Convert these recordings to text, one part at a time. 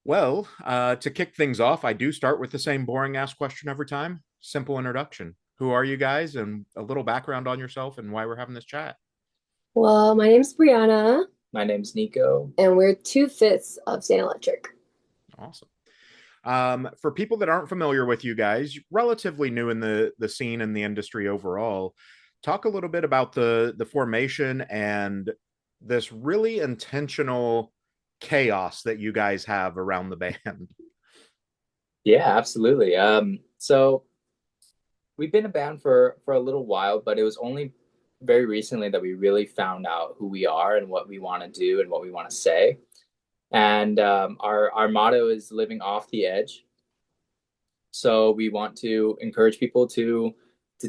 Well, to kick things off, I do start with the same boring ass question every time. Simple introduction. Who are you guys, and a little background on yourself and why we're having this chat? Well, my name's Brianna, My name's Nico. and we're two-fifths of St. Electric. Awesome. For people that aren't familiar with you guys, relatively new in the scene and the industry overall, talk a little bit about the formation and this really intentional chaos that you guys have around the band. Yeah, absolutely. So we've been a band for a little while, but it was only very recently that we really found out who we are and what we want to do and what we want to say. And our motto is living off the edge. So we want to encourage people to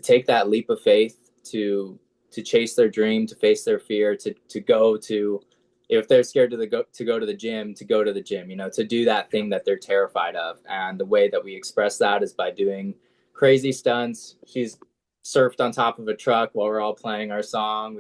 take that leap of faith, to chase their dream, to face their fear, to go to, if they're scared to go to the gym, to go to the gym, to do that thing that they're terrified of. And the way that we express that is by doing crazy stunts. She's surfed on top of a truck while we're all playing our song.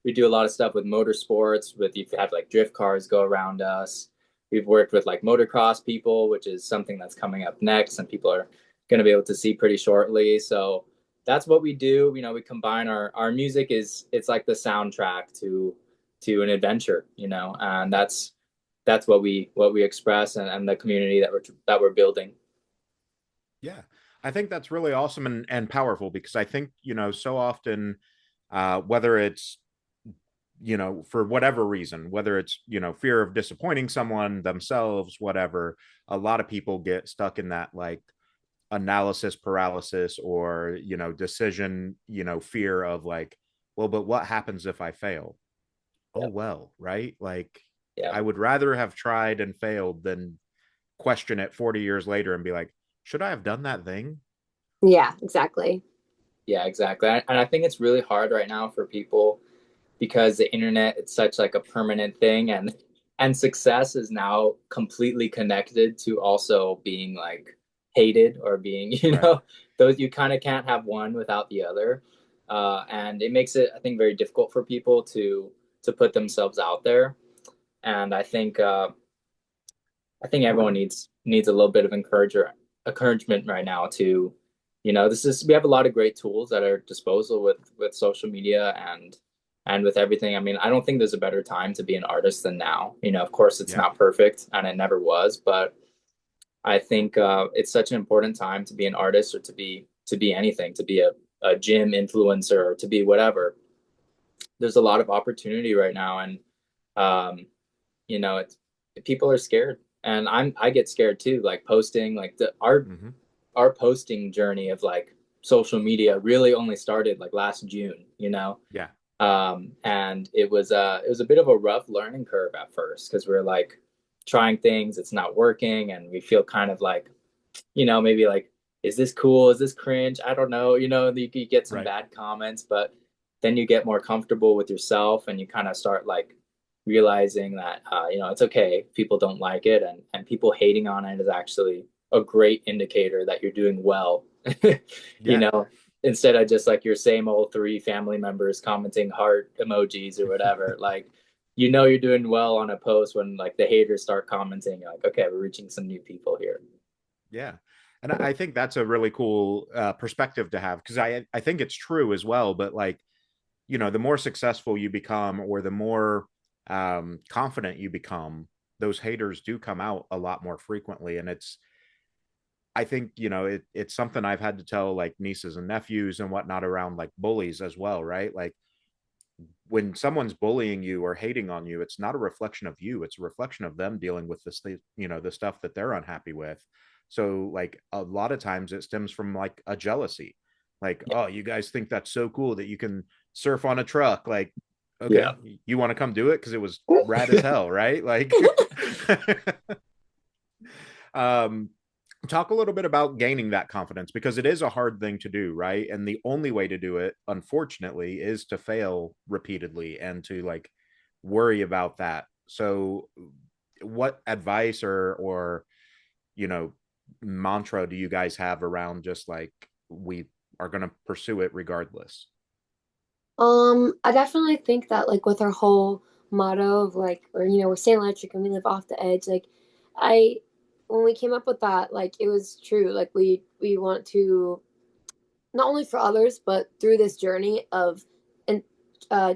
We do a lot of stuff with motorsports, with you have like drift cars go around us. We've worked with like motocross people, which is something that's coming up next, and people are going to be able to see pretty shortly. So that's what we do. We combine our music it's like the soundtrack to an adventure, and that's what we express, and the community that we're building. Yeah, I think that's really awesome and powerful because I think, so often, whether it's, for whatever reason, whether it's, fear of disappointing someone, themselves, whatever, a lot of people get stuck in that like analysis paralysis or, decision, fear of like, well, but what happens if I fail? Oh, Yep. well, right? Like, Yeah. I would rather have tried and failed than question it 40 years later and be like, should I have done that thing? Yeah, exactly. Yeah, exactly. And I think it's really hard right now for people because the internet, it's such like a permanent thing, and success is now completely connected to also being like hated or being, Right. those, you kind of can't have one without the other. And it makes it, I think, very difficult for people to put themselves out there. And I think everyone needs a little bit of encouragement right now to, this is, we have a lot of great tools at our disposal with social media and with everything. I mean, I don't think there's a better time to be an artist than now. Of course it's Yeah. not perfect and it never was, but I think it's such an important time to be an artist, or to be anything, to be a gym influencer, or to be whatever. There's a lot of opportunity right now, and it's, people are scared, and I get scared too, like posting, like the our Mm-hmm. our posting journey of like social media really only started like last June. Yeah. And it was a bit of a rough learning curve at first, because we're like trying things, it's not working, and we feel kind of like, maybe like, is this cool, is this cringe, I don't know, you get some Right. bad comments, but then you get more comfortable with yourself, and you kind of start like realizing that it's okay if people don't like it, and people hating on it is actually a great indicator that you're doing well. you Yeah. know Instead of just like your same old three family members commenting heart emojis or whatever, like, you're doing well on a post when like the haters start commenting. You're like, okay, we're reaching some new people here. Yeah. And I think that's a really cool perspective to have because I think it's true as well. But like, the more successful you become or the more confident you become, those haters do come out a lot more frequently. And I think, it's something I've had to tell like nieces and nephews and whatnot around like bullies as well, right? Like when someone's bullying you or hating on you, it's not a reflection of you. It's a reflection of them dealing with this, the stuff that they're unhappy with. So like a lot of times it stems from like a jealousy. Like, Yeah. oh, you guys think that's so cool that you can surf on a truck. Like, Yeah. okay, you want to come do it because it was rad as hell, right? Like, um, talk a little bit about gaining that confidence because it is a hard thing to do, right? And the only way to do it, unfortunately, is to fail repeatedly and to like worry about that. So, what advice or you know mantra do you guys have around just like we are going to pursue it regardless? I definitely think that like with our whole motto of like, or we're St. Electric and we live off the edge, like I when we came up with that, like it was true. Like we want to not only for others, but through this journey of and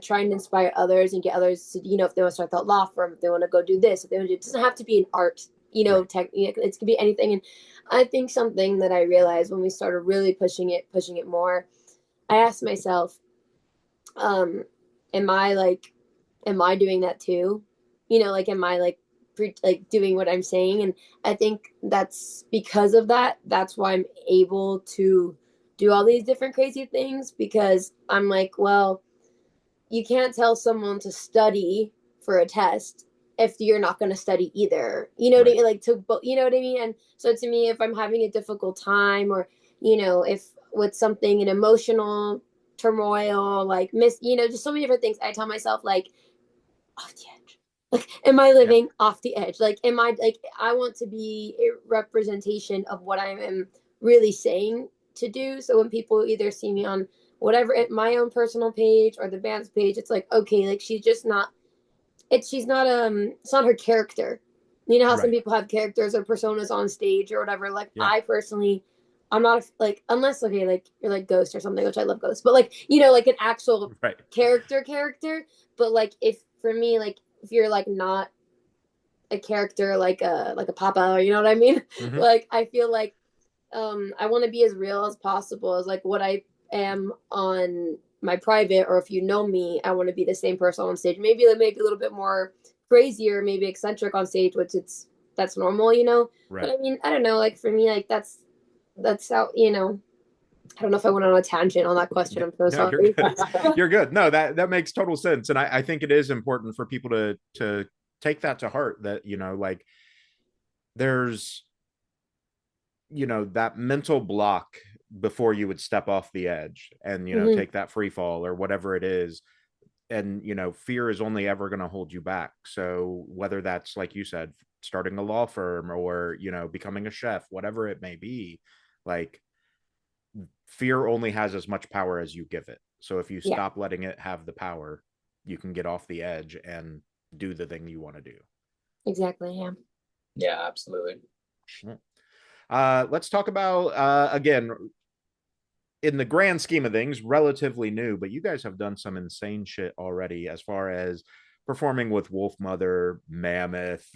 trying to inspire others and get others to, if they want to start that law firm, if they want to go do this, if they want to, it doesn't have to be an art, Right. technique. It can be anything. And I think something that I realized when we started really pushing it more, I asked myself, um, am I like, am I doing that too? Like, am I like, doing what I'm saying? And I think that's because of that. That's why I'm able to do all these different crazy things because I'm like, well, you can't tell someone to study for a test if you're not going to study either. You know what I Right. mean? You know what I mean? And so to me, if I'm having a difficult time or, if with something, an emotional turmoil, like just so many different things, I tell myself, like, off the edge. Like, am I Yeah. living off the edge? Like, am I like, I want to be a representation of what I am really saying to do. So when people either see me on whatever at my own personal page or the band's page, it's like, okay, like she's just not, she's not, it's not her character. You know how some Right. people have characters or personas on stage or whatever. Like, Yeah. I personally, I'm not like, unless, okay, like you're like Ghost or something, which I love Ghost, but like, like an actual Right. character. But like, if for me, like, if you're like not a character like a papa, or you know what I mean? Hmm. Like, I feel like I want to be as real as possible as like what I am on my private, or if you know me, I want to be the same person on stage. Maybe a little bit more crazier, maybe eccentric on stage, which that's normal. But Right. I mean, I don't know, like for me, like that's how, I don't know if I went on a tangent on that question. I'm so No, you're sorry. good. You're good. No, that makes total sense. And I think it is important for people to take that to heart that, like there's, that mental block before you would step off the edge and, Hmm. take that free fall or whatever it is. And, fear is only ever going to hold you back. So whether that's, like you said, starting a law firm or, becoming a chef, whatever it may be, like fear only has as much power as you give it. So if you Yeah, stop letting it have the power, you can get off the edge and do the thing you want to do. exactly. Yeah. Yeah, absolutely. Let's talk about again in the grand scheme of things, relatively new, but you guys have done some insane shit already as far as performing with Wolf Mother, Mammoth,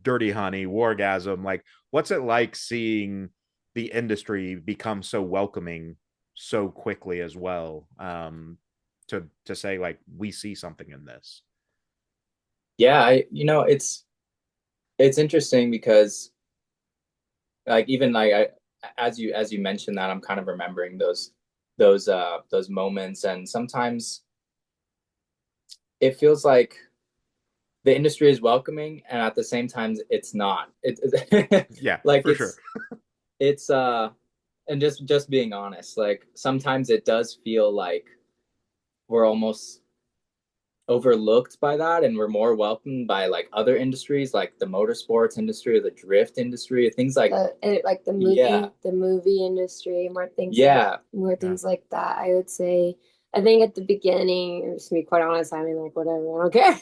Dirty Honey, Wargasm. Like, what's it like seeing the industry become so welcoming so quickly as well? To say like we see something in this. Yeah, it's interesting because like even like I as you mentioned that I'm kind of remembering those moments, and sometimes it feels like the industry is welcoming and at the same time it's not. Yeah, Like for sure. it's and just being honest, like sometimes it does feel like we're almost overlooked by that and we're more welcomed by like other industries like the motorsports industry or the drift industry, things like Like yeah, the movie industry, yeah, more Yeah. things like that. I would say, I think at the beginning, just to be quite honest, I mean, like whatever, I don't care.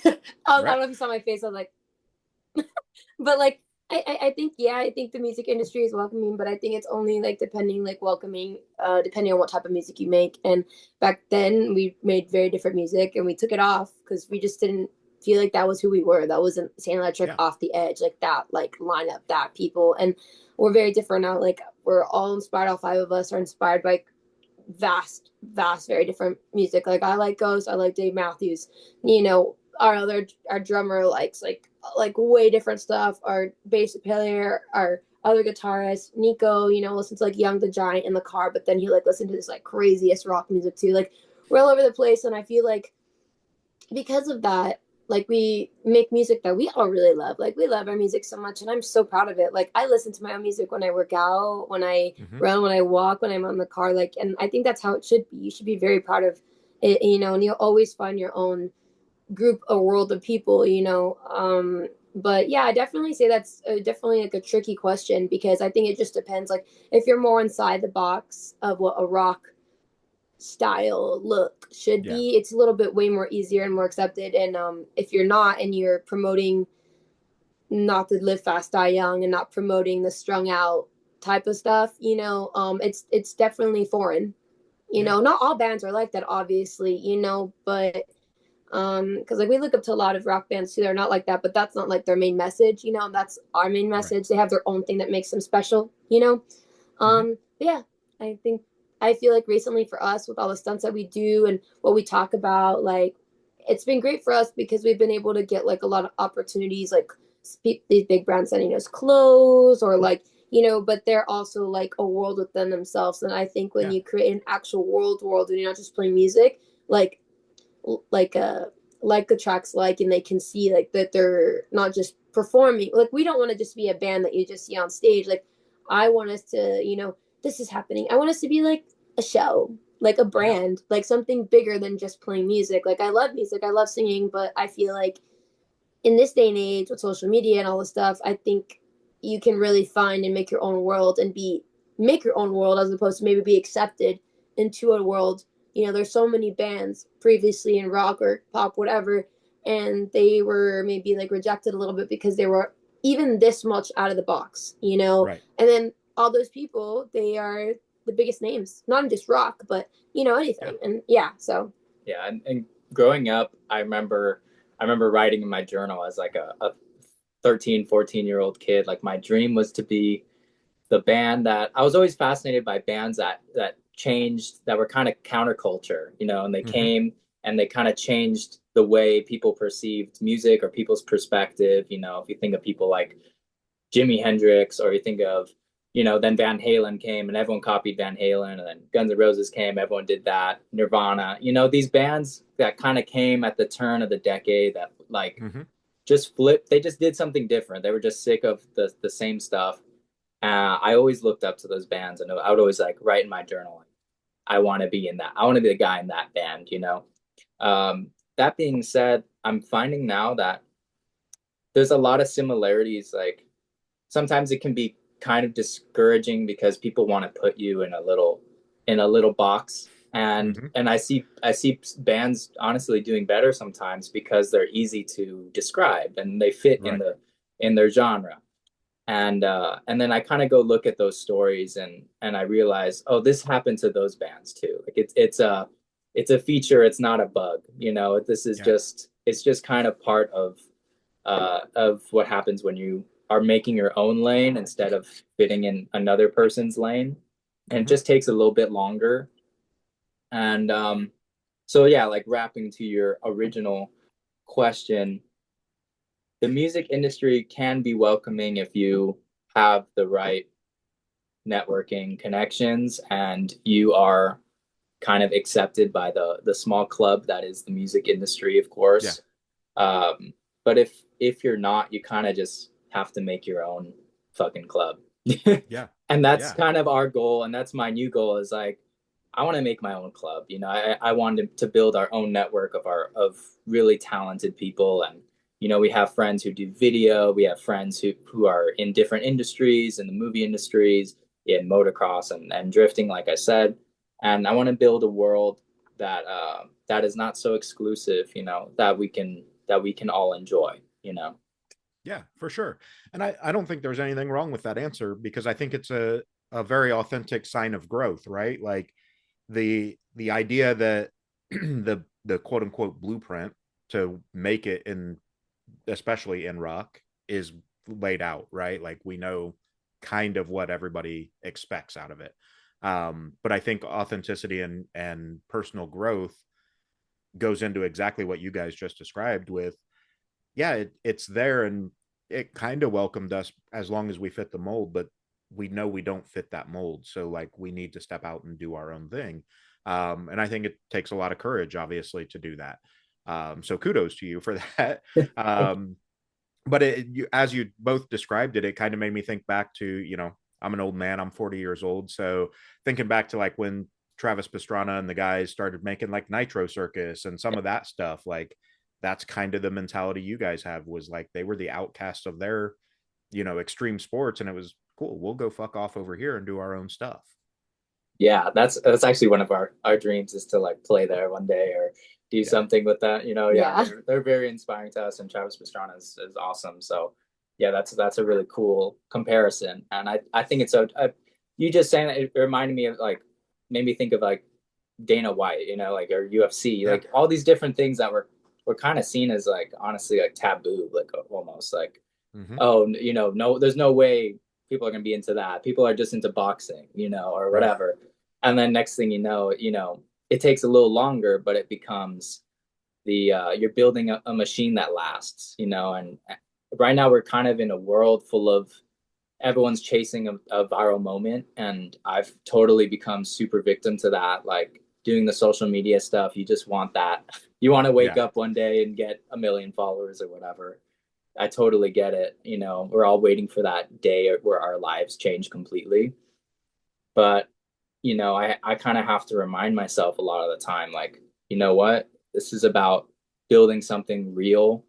I Right. don't know if you saw my face. I was like, but like, I think, yeah, I think the music industry is welcoming, but I think it's only like depending on what type of music you make. And back then, we made very different music, and we took it off because we just didn't feel like that was who we were. That wasn't Saint Electric Yeah. off the edge, like that, like lineup, that people, and we're very different now. Like we're all inspired. All five of us are inspired by vast, very different music. Like I like Ghost, I like Dave Matthews. Our drummer likes like way different stuff. Our bass player, our other guitarist, Niko, listens to like Young the Giant in the car, but then he like listened to this like craziest rock music too. Like we're all over the place, and I feel like because of that, like we make music that we all really love. Like we love our music so much, and I'm so proud of it. Like I listen to my own music when I work out, when I Hmm. run, when I walk, when I'm on the car. Like, and I think that's how it should be. You should be very proud of it, and you'll always find your own group, a world of people. But yeah, I definitely say that's definitely like a tricky question because I think it just depends. Like if you're more inside the box of what a rock style look should Yeah. be, it's a little bit way more easier and more accepted. And if you're not and you're promoting not the live fast, die young, and not promoting the strung out type of stuff. It's definitely foreign. Yeah. Not all bands are like that, obviously. But because like we look up to a lot of rock bands too. They're not like that, but that's not like their main message. That's our main Right. message. They have their own thing that makes them special. Hmm. But yeah, I think I feel like recently for us with all the stunts that we do and what we talk about, like it's been great for us because we've been able to get like a lot of opportunities, like these big brands sending us clothes or like but they're also like a world within themselves. And I think when Yeah. you create an actual world and you're not just playing music, like like uh like the tracks and they can see like that they're not just performing. Like we don't want to just be a band that you just see on stage. Like I want us to, this is happening. I want us to be like a show, like a Yeah. brand, like something bigger than just playing music. Like I love music, I love singing, but I feel like in this day and age with social media and all this stuff, I think you can really find and make your own world and make your own world as opposed to maybe be accepted into a world. There's so many bands previously in rock or pop, whatever, and they were maybe like rejected a little bit because they were even this much out of the box. Right. And then all those people, they are the biggest names, not in just rock, but Yeah. anything. And yeah, so Yeah, and growing up, I remember writing in my journal as like a 13, 14-year-old kid, like my dream was to be the band that I was always fascinated by bands that changed, that were kind of counterculture, and they Hmm. came and they kind of changed the way people perceived music or people's perspective. If you think of people like Jimi Hendrix, or you think of, then Van Halen came and everyone copied Van Halen, and then Guns N' Roses came, everyone did that. Nirvana, these bands that kind of came at the turn of the decade that like Hmm. just flipped. They just did something different. They were just sick of the same stuff. I always looked up to those bands, and I would always like write in my journal, like, I want to be in that. I want to be the guy in that band. That being said, I'm finding now that there's a lot of similarities. Like sometimes it can be kind of discouraging because people want to put you in a little box, and Hmm. I see bands honestly doing better sometimes because they're easy to describe and they fit in Right. their genre. And then I kind of go look at those stories, and I realize, oh, this happened to those bands too. Like it's a feature, it's not a bug. This is Yeah. just it's just kind of part of what happens when you are making your own lane instead of fitting in another person's lane. And it Hmm. just takes a little bit longer. And so yeah, like wrapping to your original question, the music industry can be welcoming if you have the right networking connections and you are kind of accepted by the small club that is the music industry, of Yeah. course. Um, but if you're not, you kind of just have to make your own fucking club. Yeah. And that's Yeah. kind of our goal, and that's my new goal is like I want to make my own club. I wanted to build our own network of really talented people. And we have friends who do video, we have friends who are in different industries, in the movie industries, in motocross and drifting, like I said. And I want to build a world that is not so exclusive, that we can all enjoy. Yeah, for sure. And I don't think there's anything wrong with that answer because I think it's a very authentic sign of growth, right? Like the idea that the quote unquote blueprint to make it in especially in rock is laid out, right? Like we know kind of what everybody expects out of it. But I think authenticity and personal growth goes into exactly what you guys just described with yeah, it's there and it kind of welcomed us as long as we fit the mold, but we know we don't fit that mold. So like we need to step out and do our own thing. And I think it takes a lot of courage, obviously, to do that. So kudos to you for that. Um, but as you both described it, it kind of made me think back to, I'm an old man, I'm 40 years old. So thinking back to like when Travis Pastrana and the guys started making like Nitro Circus and some of that stuff, like that's kind of the mentality you guys have was like they were the outcasts of their, extreme sports. And it was cool. We'll go fuck off over here and do our own stuff. Yeah, that's actually one of our dreams is to like play there one day or do Yeah. something with that. Yeah, yeah. they're very inspiring to us, and Travis Pastrana is awesome. So yeah, that's a really cool comparison, and I think it's you just saying that, it reminded me of like, made me think of like Dana White, you know, like, or UFC, Yeah. like all these different things that were kind of seen as like, honestly, like taboo, like almost like, Hmm. oh, you know, no, there's no way people are gonna be into that. People are just into boxing, you know, or Right. whatever. And then next thing you know, it takes a little longer, but it becomes the you're building a machine that lasts, you know. And right now we're kind of in a world full of everyone's chasing a viral moment, and I've totally become super victim to that. Like doing the social media stuff, you just want that. You want to wake Yeah. up one day and get a million followers or whatever. I totally get it. You know, we're all waiting for that day where our lives change completely. But, you know, I kind of have to remind myself a lot of the time, like, you know what? This is about building something real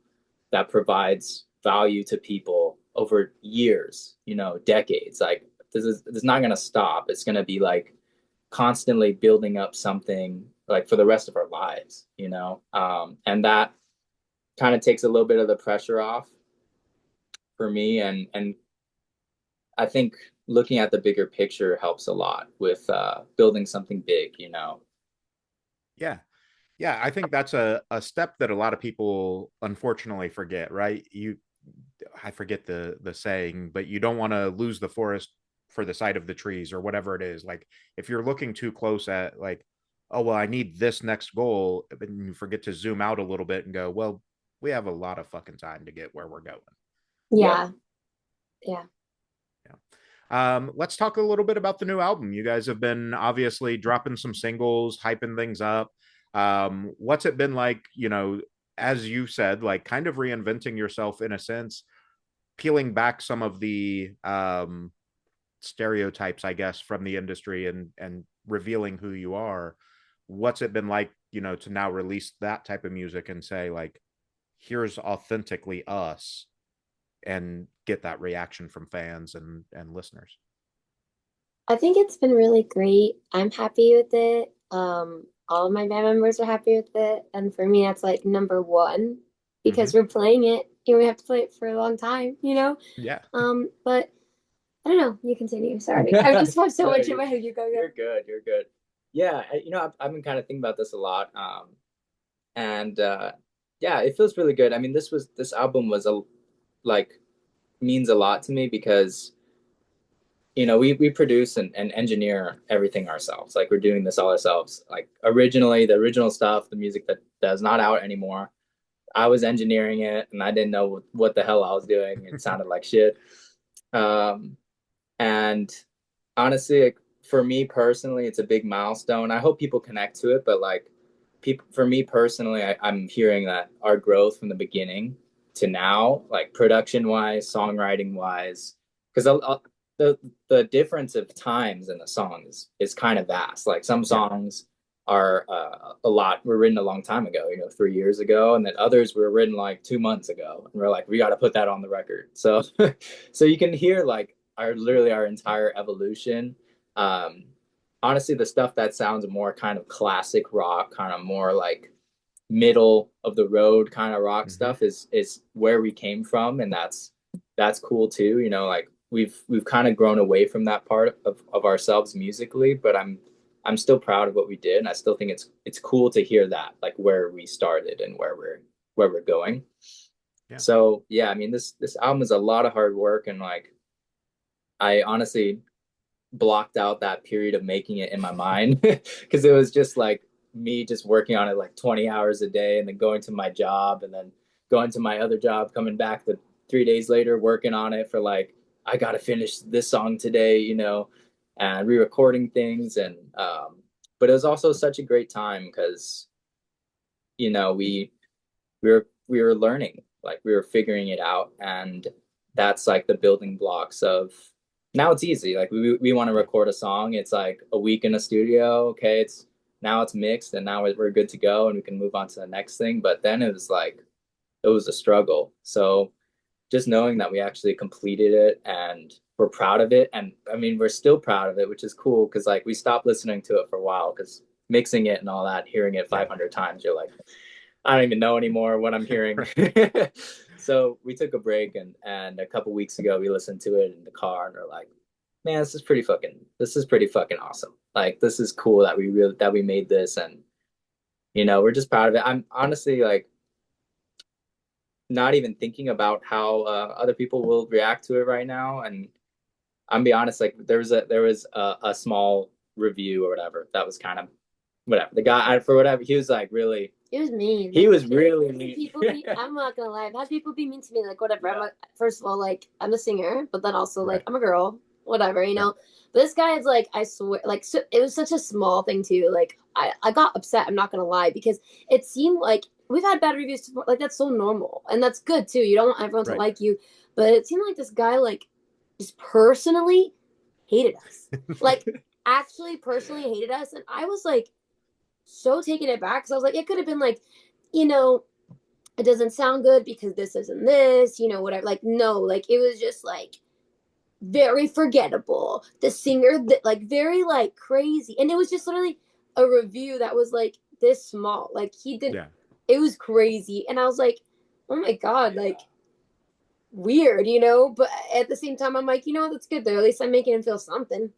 that provides value to people over years, you know, decades. Like, this is not going to stop. It's going to be like constantly building up something like for the rest of our lives, you know? And that kind of takes a little bit of the pressure off for me. And I think looking at the bigger picture helps a lot with building something big, you know. Yeah. Yeah, I think that's a step that a lot of people unfortunately forget, right? I forget the saying, but you don't want to lose the forest for the sight of the trees or whatever it is. Like if you're looking too close at like, oh well, I need this next goal, and you forget to zoom out a little bit and go, well, we have a lot of fucking time to get where we're going. Yep. Yeah. Yeah. Yeah. Let's talk a little bit about the new album. You guys have been obviously dropping some singles, hyping things up. What's it been like, as you said, like kind of reinventing yourself in a sense, peeling back some of the stereotypes, I guess, from the industry and revealing who you are. What's it been like, to now release that type of music and say, like, here's authentically us and get that reaction from fans and listeners? I think it's been really great. I'm happy with it. All of my band members are happy with it. And for me, that's like number one Mm-hmm. because we're playing it. We have to play it for a long time, you know? Yeah. But I don't know. You continue. Sorry. I just have so No, much in my head. You go, you're good. You're good. Yeah, you know, I've been kind of thinking about this a lot. And yeah, it feels really good. I mean, this album was a like means a lot to me because, you know, we produce and engineer everything ourselves. Like we're doing this all ourselves. Like originally, the original stuff, the music that's not out anymore, I was engineering it and I didn't know what the hell I was doing. It sounded like shit. Um, and honestly, like, for me personally, it's a big milestone. I hope people connect to it, but like people, for me personally, I'm hearing that our growth from the beginning to now, like production wise, songwriting wise, because the the difference of times in the songs is kind of vast. Like some Yeah. songs are a lot were written a long time ago, you know, 3 years ago, and then others were written like 2 months ago, and we're like, we got to put that on the record. So, so you can hear like our literally our entire evolution. Um, Honestly, the stuff that sounds more kind of classic rock, kind of more like middle of the road kind of rock Mm-hmm. stuff is where we came from, and that's cool too. You know, like we've kind of grown away from that part of ourselves musically, but I'm still proud of what we did, and I still think it's cool to hear that, like where we started and where we're going. Yeah. So yeah, I mean this album is a lot of hard work, and like I honestly blocked out that period of making it in my mind because it was just like me just working on it like 20 hours a day and then going to my job and then going to my other job, coming back the 3 days later, working on it for like, I got to finish this song today, you know, and re-recording things. And, but it was also such a great time because, you know, we were learning, like we were figuring it out, and that's like the building blocks of now it's easy. Like we want to Yeah. record a song, it's like a week in a studio, okay, it's now it's mixed and now we're good to go and we can move on to the next thing. But then it was like it was a struggle. So just knowing that we actually completed it and we're proud of it, and I mean we're still proud of it, which is cool because like we stopped listening to it for a while because mixing it and all that, hearing it Yeah. 500 times, you're like, I don't even know anymore what I'm hearing. So we took a break, and a couple weeks ago we listened to it in the car, and we're like, man, this is pretty fucking awesome. Like, this is cool that we made this, and we're just proud of it. I'm honestly like not even thinking about how other people will react to it right now, and I'm be honest, like there was a small review or whatever that was kind of whatever. The guy, for whatever, he was like really. It was mean. He was really mean. I'm not gonna lie. I've had people be mean to me, like whatever. Yeah. First of all, like I'm a singer, but then also like Right. I'm a girl, whatever, But this guy is like, I swear, like so, it was such a small thing too. Like I got upset. I'm not gonna lie, because it seemed like we've had bad reviews. Like that's so normal, and that's good too. You don't want everyone to Right. like you, but it seemed like this guy like just personally hated us, like actually personally hated us, and I was like so taken aback, because I was like, it could have been like, you know, it doesn't sound good because this isn't this, whatever. Like, no, like it was just like very forgettable. The singer that like very like crazy. And it was just literally a review that was like this small. Like he did Yeah. It was crazy. And I was like, oh my God, like weird, but at the same time I'm like, that's good though. At least I'm making him feel something.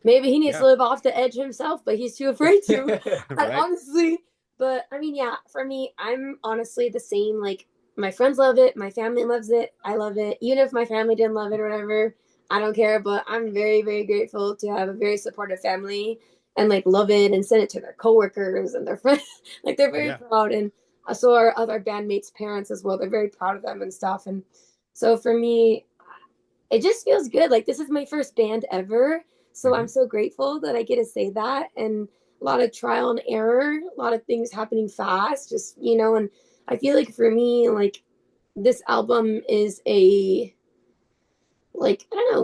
Maybe he needs to live off the edge himself, but he's too afraid to. Right. Honestly. But I mean, yeah, for me, I'm honestly the same. Like, my friends love it, my family loves it, I love it. Even if my family didn't love it or whatever, I don't care. But I'm very, very grateful to have a very supportive family and like love it and send it to their coworkers and their friends. Like, they're very Yeah. proud. And so are other bandmates' parents as well. They're very proud of them and stuff. And so for me, it just feels good. Like, this is my first band ever. So I'm so grateful that I get to say that. And a lot of trial and error, a lot of things happening fast, just, and I feel like for me, like, this album is like, I don't know,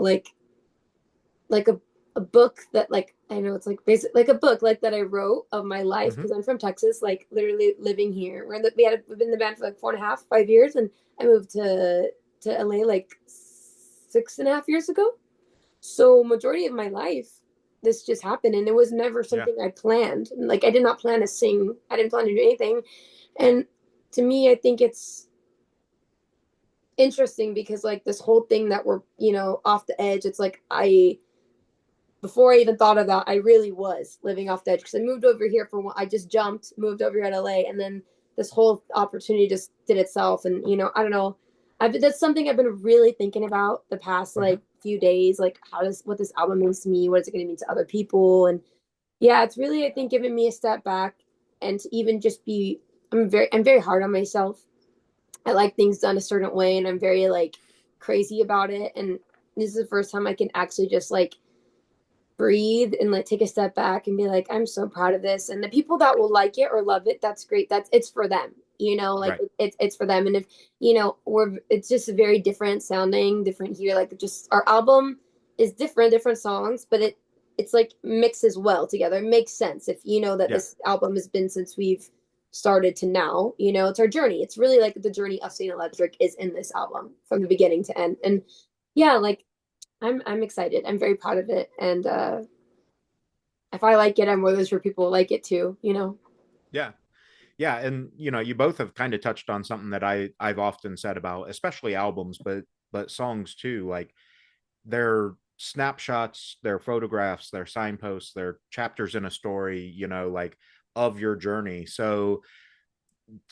like a book that, like, I know it's like basically like a book like that I wrote of my life, because I'm from Texas, like literally living here. We've been in the band for like 4.5, 5 years, and I moved to LA like 6.5 years ago. So majority of my life, this just happened, and it was never something I planned. Like, I did not plan to sing. I didn't plan to do anything. And to me, I think it's interesting because like this whole thing that we're, off the edge, it's like before I even thought of that, I really was living off the edge, because I moved over here I just moved over here to LA, and then this whole opportunity just did itself. And, I don't know. That's something I've been really thinking about the past like few days, like what this album means to me, what is it going to mean to other people. And yeah, it's really, I think, giving me a step back, and to even just I'm very hard on myself. I like things done a certain way, and I'm very like crazy about it. And this is the first time I can actually just like breathe and like take a step back and be like, I'm so proud of this. And the people that will like it or love it, that's great. It's for them, like it's for them. And if, it's just a very different sounding, different here. Like, just our album is different songs, but it's like mixes well together. It makes sense if that this album has been since we've started to now, it's our journey. It's really like the journey of Saint Electric is in this album from the beginning to end. And yeah, like, I'm excited. I'm very proud of it. And if I like it, I'm more than sure people will like it too, Yeah. Yeah. And you both have kind of touched on something that I've often said about especially albums, but songs too. Like, they're snapshots, they're photographs, they're signposts, they're chapters in a story, like, of your journey. So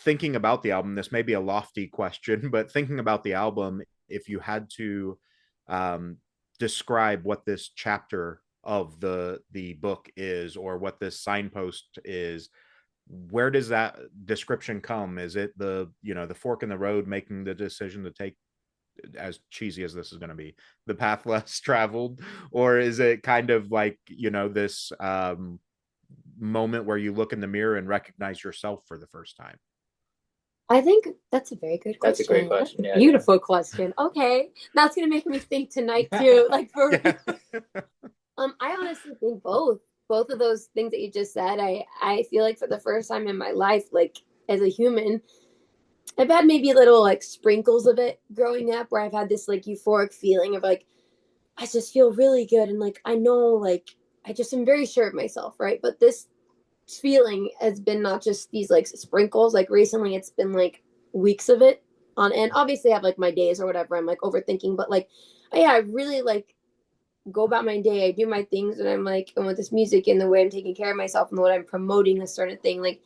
thinking about the album, this may be a lofty question, but thinking about the album, if you had to describe what this chapter of the book is, or what this signpost is, where does that description come? Is it the fork in the road, making the decision to take, as cheesy as this is going to be, the path less traveled? Or is it kind of like, this moment where you look in the mirror and recognize yourself for the first time? I think that's a very good question. That's a great question. Yeah, beautiful question. Okay. That's going to make me think tonight too. Like, for I honestly think both of those things that you just said. I feel like for the first time in my life, like, as a human, I've had maybe little like sprinkles of it growing up, where I've had this like euphoric feeling of like, I just feel really good. And like, I know, like, I just am very sure of myself. Right. But this feeling has been not just these like sprinkles. Like, recently it's been like weeks of it. on end. Obviously I have like my days or whatever I'm like overthinking, but like yeah, I really like go about my day. I do my things, and I'm like, and with this music and the way I'm taking care of myself and the way I'm promoting this sort of thing, like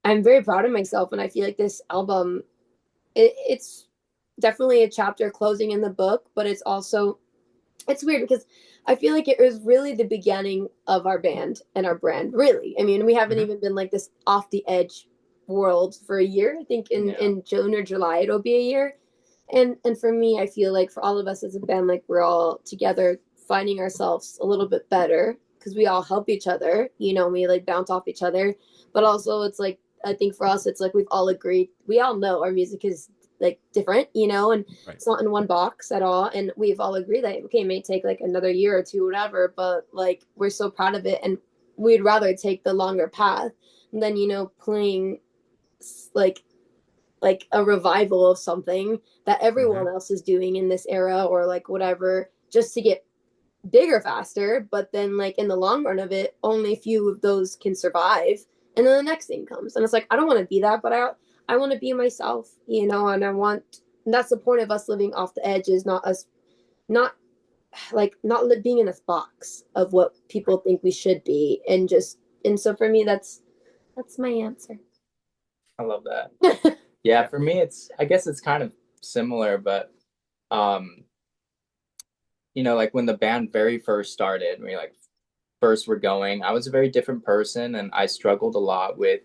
I'm very proud of myself. And I feel like this album, it's definitely a chapter closing in the book, but it's also it's weird because I feel like it was really the beginning of our band and our brand. Really, I mean, we haven't Mm-hmm. even been like this off the edge world for a year. I think in June or July it'll be a year. And for me, I feel like for all of us as a band, like we're all together finding ourselves a little bit better because we all help each other. You know, we like bounce off each other, but also it's like I think for us, it's like we've all agreed. We all know our music is like different, you know, and Right. it's not in one box at all. And we've all agreed that okay, it may take like another year or two, whatever, but like we're so proud of it, and we'd rather take the longer path than you know playing like a revival of something that Mm-hmm. everyone else is doing in this era or like whatever just to get bigger faster, but then like in the long run of it only a few of those can survive, and then the next thing comes, and it's like I don't want to be that, but I want to be myself, you know, and I want, and that's the point of us living off the edge, is not us not like not being in this box of what Right. people think we should be, and just, and so for me that's my answer. I love that. Yeah, Yeah. for me, I guess it's kind of similar, but um, like when the band very first started, we like first were going, I was a very different person, and I struggled a lot with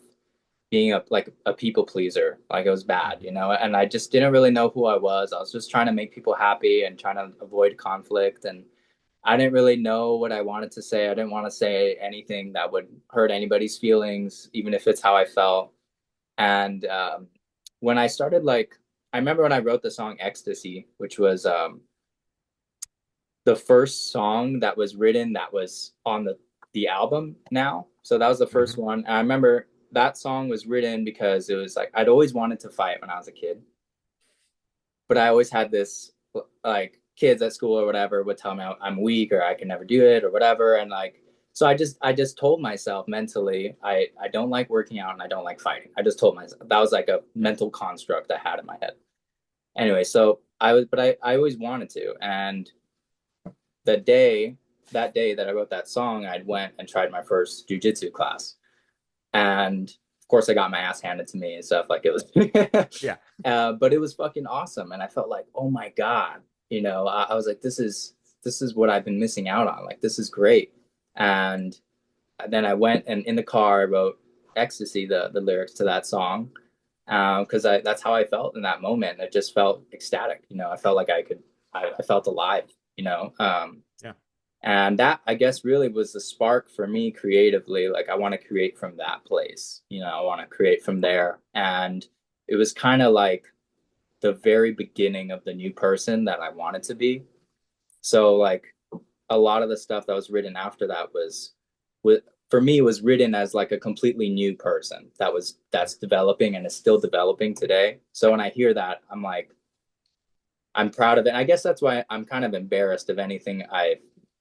being a people pleaser. Like it was bad, Mm-hmm. and I just didn't really know who I was. I was just trying to make people happy and trying to avoid conflict, and I didn't really know what I wanted to say. I didn't want to say anything that would hurt anybody's feelings, even if it's how I felt. And when I started, like, I remember when I wrote the song Ecstasy, which was the first song that was written that was on the album now. So that was the Mm-hmm. first one. And I remember that song was written because it was like I'd always wanted to fight when I was a kid, but I always had this, like, kids at school or whatever would tell me I'm weak or I can never do it or whatever, and like, so I just told myself mentally I don't like working out and I don't like fighting. I just told myself that was like a Yeah. mental construct I had in my head. Anyway, so I always wanted to, and the day that day that I wrote that song, I went and tried my first jujitsu class, and of course I got my ass handed to me and stuff. Like it was, Yeah. but it was fucking awesome, and I felt like, oh my god, I was like, this is what I've been missing out on. Like this is great, and then I went and in the car I wrote "Ecstasy," the lyrics to that song, because that's how I felt in that moment. It just felt ecstatic. I felt like I felt alive. Yeah. And that, I guess, really was the spark for me creatively. Like I want to create from that place. I want to create from there. And it was kind of like the very beginning of the new person that I wanted to be. So like a lot of the stuff that was written after that with for me was written as like a completely new person that's developing and is still developing today. So when I hear that, I'm like, I'm proud of it. And I guess that's why I'm kind of embarrassed of anything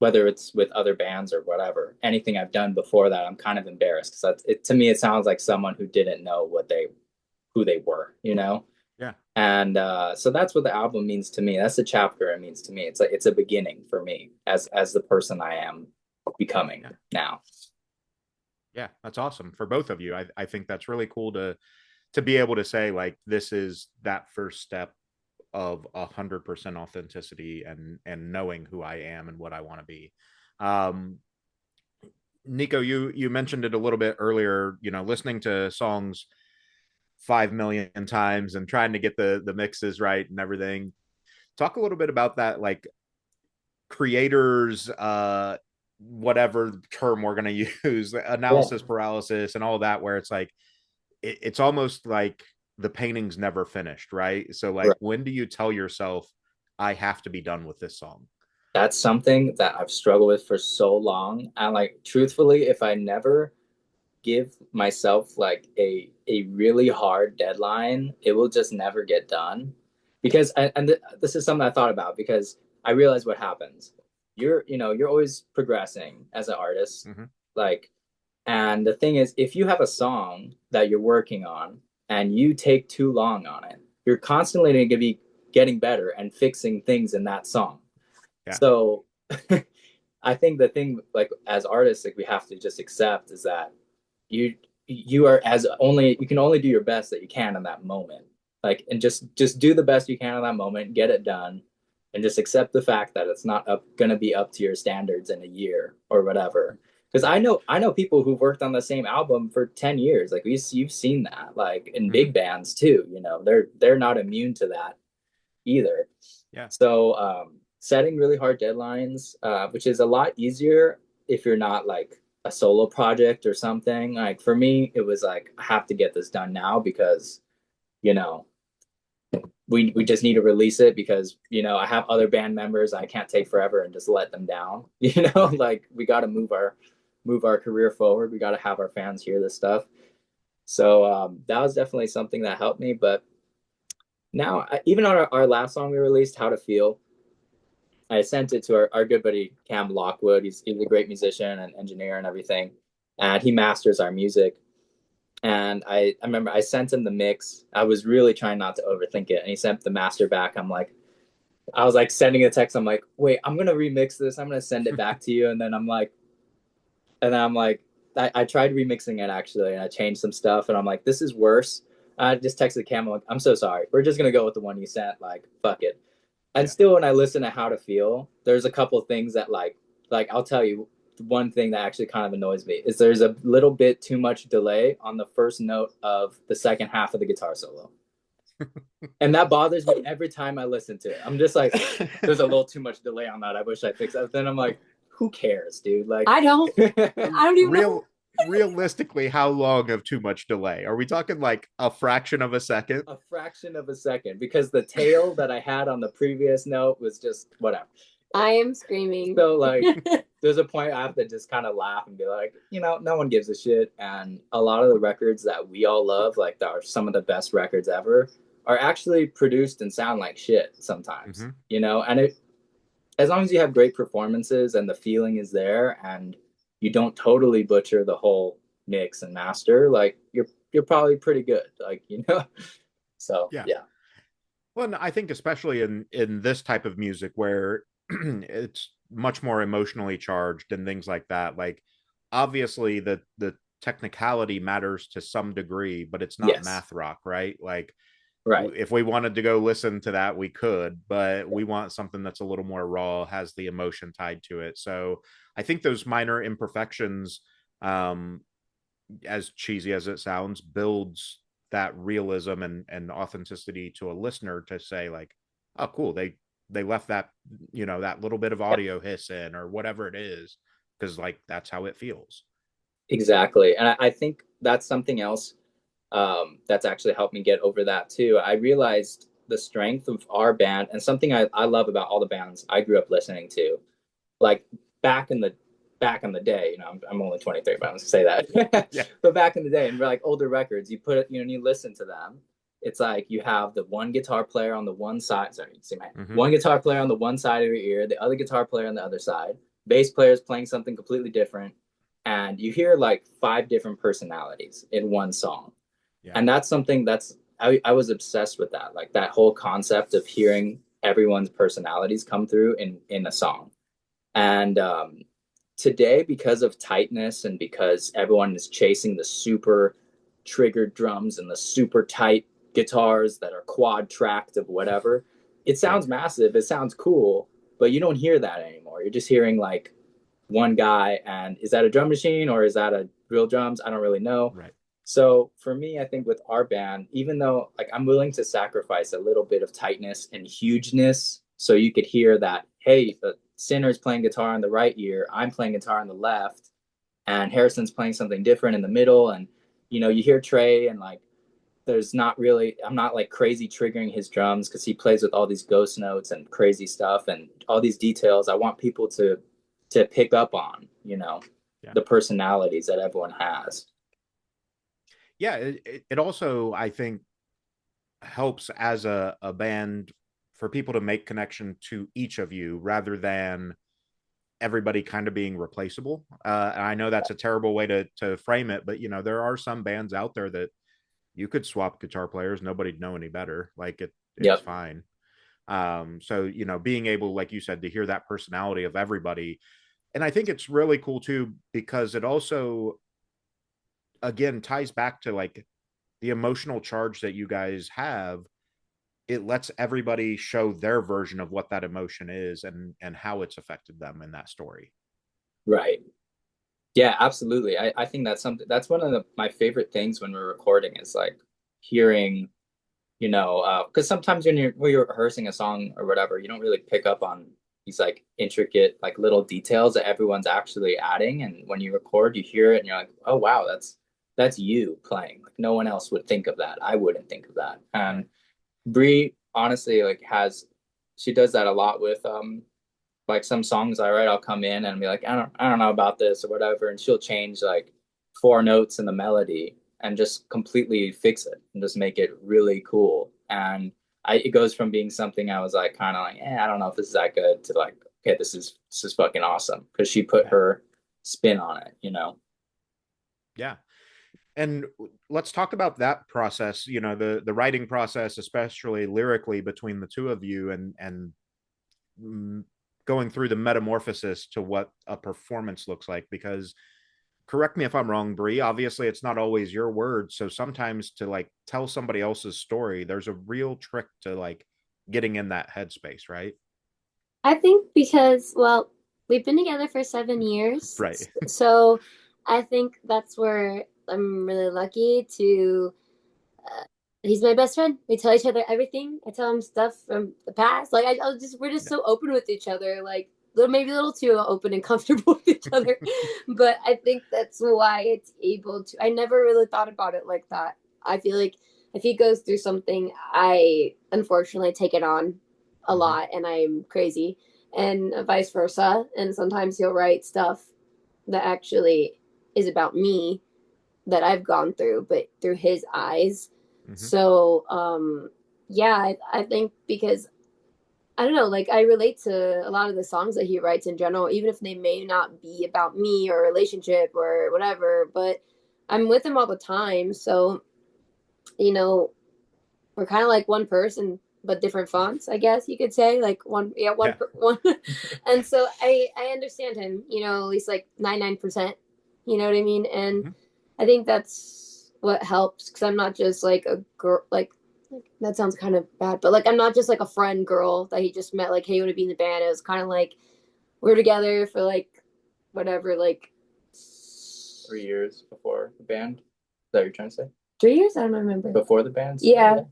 whether it's with other bands or whatever, anything I've done before that, I'm kind of embarrassed because to me, it sounds like someone who didn't know who they were. Yeah. And so that's what the album means to me. That's the chapter it means to me. It's like it's a beginning for me as the person I am becoming Yeah. now. Yeah. That's awesome for both of you. I think that's really cool to be able to say like this is that first step of 100% authenticity and knowing who I am and what I want to be. Um, Niko, you mentioned it a little bit earlier. Listening to songs 5 million times and trying to get the mixes right and everything. Talk a little bit about that, like creators, whatever term we're going to use, Yeah. analysis paralysis, and all that, where it's like it's almost like the painting's never finished, right? So like, Right. when do you tell yourself I have to be done with this song? That's something that I've struggled with for so long. And like truthfully, if I never give myself like a really hard deadline, it will just never get done. Because this is something I thought about because I realized what happens. You're always progressing as an artist. Mm-hmm. Like, and the thing is, if you have a song that you're working on and you take too long on it, you're constantly going to be getting better and fixing things in that song. Yeah. So I think the thing, like as artists, like we have to just accept is that you are as only you can only do your best that you can in that moment. Like, and just do the best you can in that moment, get it done, and just accept the fact that it's not going to be up to your standards in a year or whatever. Because I know people who've worked on the same album for 10 years. Like you've seen that, like in big bands too. You know, they're not immune to that either. Yeah. So setting really hard deadlines, which is a lot easier if you're not like a solo project or something. Like for me, it was like I have to get this done now because you know we just need to release it because I have other band members. I can't take forever and just let them down. Like we got to move our career forward. We got to have our fans hear this stuff. So that was definitely something that helped me. But now, even on our last song we released, How to Feel, I sent it to our good buddy Cam Lockwood. He's a great musician and engineer and everything, and he masters our music. And I remember I sent him the mix. I was really trying not to overthink it, and he sent the master back. I was like sending a text. I'm like, wait, I'm gonna remix this. I'm gonna send it back to you, and then I'm like, I tried remixing it actually, and I changed some stuff, and I'm like, this is worse. I just texted Cam. I'm like, I'm so sorry. We're just gonna go with the one you sent. Like, fuck it. And still, when I listen to How to Feel, there's a couple of things that like I'll tell you, one thing that actually kind of annoys me is there's a little bit too much delay on the first note of the second half of the guitar solo. And that bothers me every time I listen to it. I'm just like, there's a little too much delay on that. I wish I fixed that. Then I'm like, who cares, dude? Like, I don't even know. Realistically, how long of too much delay? Are we talking like a fraction of a second? A fraction of a second, because the tail that I had on the previous note was just whatever. I am screaming. So like there's a point I have to just kind of laugh and be like, no one gives a shit. And a lot of the records that we all love, like that are some of the best records ever, are actually produced and sound like shit sometimes. And it, as long as you have great performances and the feeling is there and you don't totally butcher the whole mix and master, like you're probably pretty good. Like, So yeah. Well, I think especially in this type of music where it's much more emotionally charged and things like that. Like obviously the technicality matters to some degree, but it's not math rock, right? Like if we wanted to go listen to that, we could, but we want something that's a little more raw, has the emotion tied to it. So I think those minor imperfections, as cheesy as it sounds, builds that realism and authenticity to a listener to say like, oh cool, they left that that little bit of audio hiss in or whatever it is, because like that's how it feels. Exactly. And I think that's something else that's actually helped me get over that too. I realized the strength of our band, and something I love about all the bands I grew up listening to, like back in the day. I'm only 23, but I'm gonna say that. But back in the day, and like older records, you put it, you listen to them. It's like you have the one guitar player on the one side. Sorry, you see my one guitar player on the one side of your ear, the other guitar player on the other side. Bass player is playing something completely different, and you hear like 5 different personalities in one song. And that's something I was obsessed with that, like that whole concept of hearing everyone's personalities come through in a song. And today, because of tightness and because everyone is chasing the super triggered drums and the super tight guitars that are quad tracked of whatever, it sounds massive, it sounds cool, but you don't hear that anymore. You're just hearing like one guy, and is that a drum machine or is that a real drums? I don't really know. So for me, I think with our band, even though like I'm willing to sacrifice a little bit of tightness and hugeness so you could hear that, hey, the Sinner's playing guitar on the right ear, I'm playing guitar on the left, and Harrison's playing something different in the middle. And, you hear Trey, and like, I'm not like crazy triggering his drums because he plays with all these ghost notes and crazy stuff and all these details I want people to pick up on, the personalities that everyone has. It also, I think, helps as a band for people to make connection to each of you rather than everybody kind of being replaceable. I know that's a terrible way to frame it, but there are some bands out there that you could swap guitar players, nobody'd know any better. Like it's Yep. fine. So being able, like you said, to hear that personality of everybody. And I think it's really cool too, because it also again ties back to like the emotional charge that you guys have. It lets everybody show their version of what that emotion is and how it's affected them in that story. Right. Yeah, absolutely. I think that's something that's one of my favorite things when we're recording is like hearing, because sometimes when you're rehearsing a song or whatever, you don't really pick up on these like intricate like little details that everyone's actually adding. And when you record, you hear it and you're like, oh wow, that's you playing. Like no one else would think of that. I wouldn't think of that. And Right. Bri honestly like she does that a lot with like some songs I write, I'll come in and be like, I don't know about this or whatever, and she'll change like four notes in the melody and just completely fix it and just make it really cool. And it goes from being something I was like kind of like, I don't know if this is that good to like, okay, this is fucking awesome because she put Yeah. her spin on it. Yeah. And let's talk about that process, the writing process, especially lyrically between the two of you and going through the metamorphosis to what a performance looks like. Because correct me if I'm wrong, Bri, obviously it's not always your words. So sometimes to like tell somebody else's story, there's a real trick to like getting in that headspace, right? I think because, well, we've been together for 7 years. Right. So I think that's where I'm really lucky to. He's my best friend. We tell each other everything. I tell him stuff from the past. Like we're just Yeah. so open with each other. Like maybe a little too open and comfortable with each other. But I think that's why it's able to. I never really thought about it like that. I feel like if he goes through something, I unfortunately take it on a Mm-hmm. lot, and I'm crazy, and vice versa. And sometimes he'll write stuff that actually is about me that I've gone through, but through his eyes. Mm-hmm. So, yeah, I think because I don't know, like I relate to a lot of the songs that he writes in general, even if they may not be about me or a relationship or whatever, but I'm with him all the time. So, you know, we're kind of like one person, but different fonts, I guess you could say. Like one, yeah, Yeah. one. And so I understand him, at least like 99%. You know what I mean? And Mm-hmm. I think that's what helps because I'm not just like a girl, like that sounds kind of bad, but like I'm not just like a friend girl that he just met, like, hey, you want to be in the band? It was kind of like we're together for like whatever, like 3 years before the band. Is that what you're trying to say? 3 years? I don't remember. Before the band? Yeah.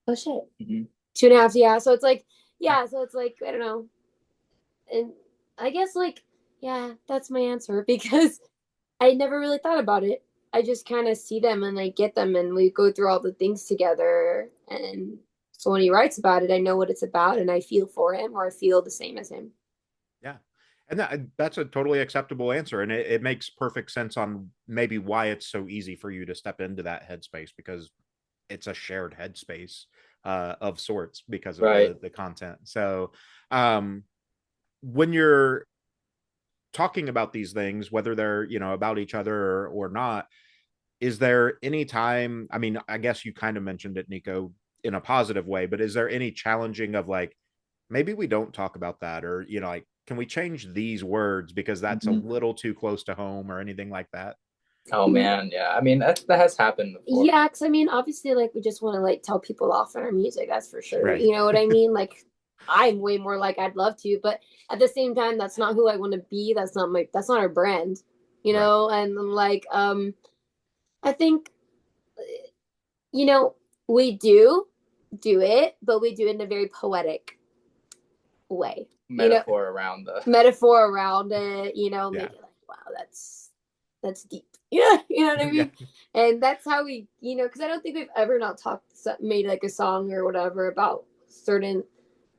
Oh shit. Mm-hmm. 2.5. Yeah. So it's like, yeah. So it's like, I don't know. And I guess like, yeah, that's my answer because I never really thought about it. I just kind of see them and I get them and we go through all the things together. And so when he writes about it, I know what it's about and I feel for him or I feel the same as him. Yeah. And that's a totally acceptable answer. And it makes perfect sense on maybe why it's so easy for you to step into that headspace because it's a shared headspace of sorts because of Right. the content. So um, when you're talking about these things, whether they're, about each other or not, is there any time, I mean, I guess you kind of mentioned it, Niko, in a positive way, but is there any challenging of like, maybe we don't talk about that or, like, can we change these words because that's a Mm-hmm. little too close to home or anything like that? Oh man, yeah. I mean that has happened before. Yeah, because I mean, obviously, like we just want to like tell people off in our music, that's for sure. Right. You know what I mean? Like I'm way more like I'd love to, but at the same time, that's not who I want to be. That's not our brand, Right. and I'm like, I think, you know, we do it, but we do it in a very poetic way. Metaphor around the Metaphor around it, Yeah. make it like, wow, that's deep. Yeah, you know what I Yeah. mean? And that's how we, because I don't think we've ever not made like a song or whatever about certain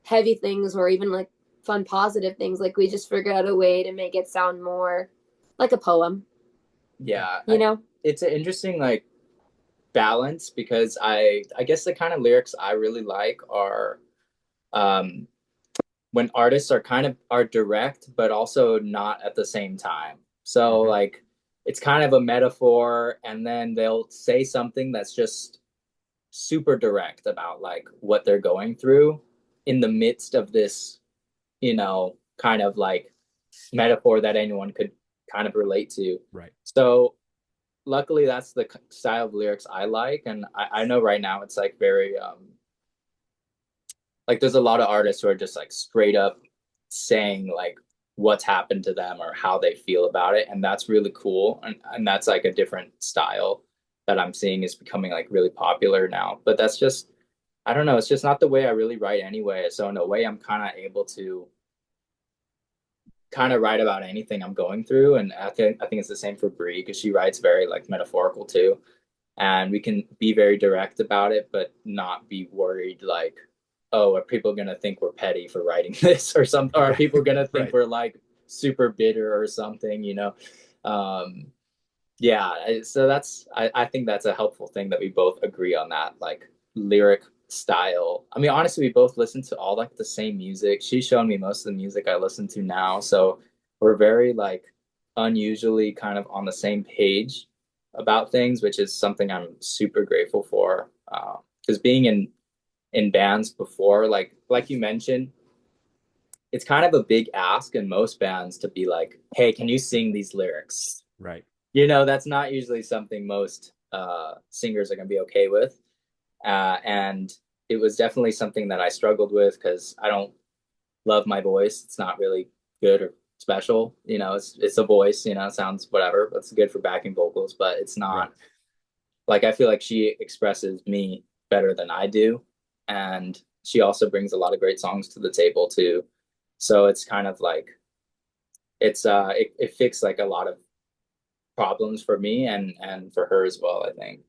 heavy things or even like fun, positive things. Like we just figured out a way to make it sound more like a poem, yeah. you know? It's an interesting like balance because I guess the kind of lyrics I really like are um when artists are direct but also not at the same time. So Mm-hmm. like it's kind of a metaphor and then they'll say something that's just super direct about like what they're going through in the midst of this, kind of like metaphor that anyone could kind of relate to. Right. So luckily that's the style of lyrics I like. And I know right now it's like very like there's a lot of artists who are just like straight up saying like what's happened to them or how they feel about it. And that's really cool. And that's like a different style that I'm seeing is becoming like really popular now. But that's just, I don't know, it's just not the way I really write anyway. So in a way I'm kind of able to kind of write about anything I'm going through. And I think it's the same for Bri because she writes very like metaphorical too. And we can be very direct about it, but not be worried like, oh, are people gonna think we're petty for writing this or something? Or are people gonna think Right. we're like super bitter or something? Um, yeah. So I think that's a helpful thing that we both agree on that like lyric style. I mean, honestly, we both listen to all like the same music. She's shown me most of the music I listen to now, so we're very like unusually kind of on the same page about things, which is something I'm super grateful for. Because being in bands before, like you mentioned, it's kind of a big ask in most bands to be like, "Hey, can you sing these lyrics?" Right. That's not usually something most singers are going to be okay with. And it was definitely something that I struggled with because I don't love my voice. It's not really good or special. It's a voice. It sounds whatever. It's good for backing vocals, but it's Right. not like I feel like she expresses me better than I do, and she also brings a lot of great songs to the table too. So it's kind of like it fixed like a lot of problems for me and for her as well, I think.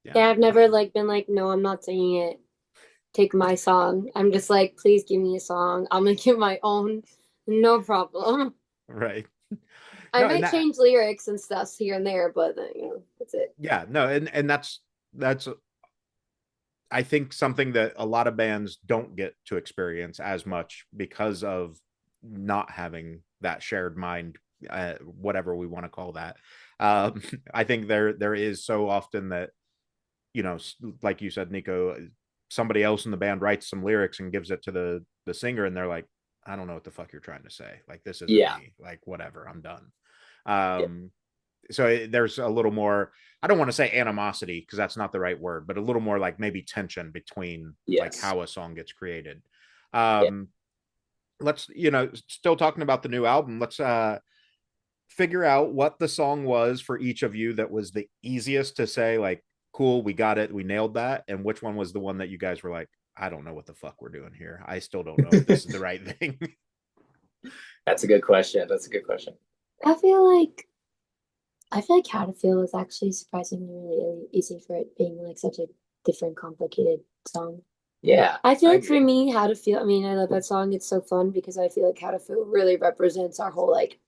Yeah. Yeah, I've never like been like, no, I'm not singing it. Take my song. I'm just like, please give me a song. I'll make it my own. No problem. Right. I No, and might that, change lyrics and stuff here and there, but that's it. yeah, no, and that's I think something that a lot of bands don't get to experience as much because of not having that shared mind, whatever we want to call that. Um, I think there is so often that, like you said, Niko, somebody else in the band writes some lyrics and gives it to the singer, and they're like, I don't know what the fuck you're trying to say. Like, this isn't Yeah. me. Like, whatever, I'm done. Yeah. So there's a little more, I don't want to say animosity because that's not the right word, but a little more like maybe tension between like Yes. how a song gets created. Yeah. um let's, still talking about the new album, let's figure out what the song was for each of you that was the easiest to say like, cool, we got it, we nailed that, and which one was the one that you guys were like, I don't know what the fuck we're doing here, I still don't know if this is the right thing. That's a good question. That's a good question. I feel like I feel like How to Feel is actually surprisingly really easy for it being like such a different, complicated song. Yeah, I feel I like for agree. me, How to Feel, I mean, I love that song. It's so fun because I feel like How to Feel really represents our whole like,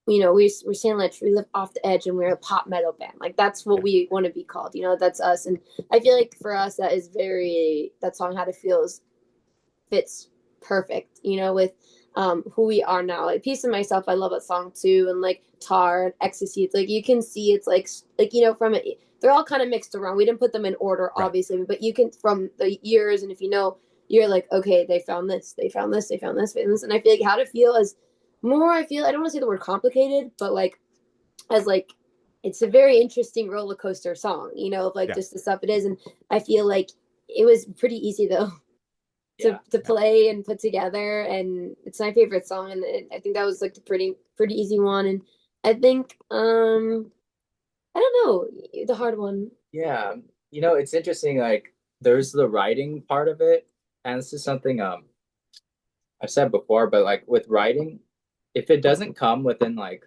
we're saying like we live off the edge and we're a pop metal band. Like that's what Yeah. we want to be called. That's us. And I feel like for us, that song How to Feel fits perfect. With who we are now. Like Peace of Myself, I love that song too, and like Tar and Ecstasy. It's like you can see it's like from it. They're all kind of mixed around. We didn't put them in order, Right. obviously, but you can from the years, and if you're like, okay, they found this, they found this, they found this, they found this, and I feel like How to Feel is more. I feel I don't want to say the word complicated, but like as like it's a very interesting roller coaster song, of like Yeah. just the stuff it is, and I feel like it was pretty easy though to Yeah. to play and put together, and it's my favorite song, and I think that was like the pretty easy one, and I think I don't know the hard one. Yeah. It's interesting, like there's the writing part of it, and this is something I've said before, but like with writing, if it doesn't come within like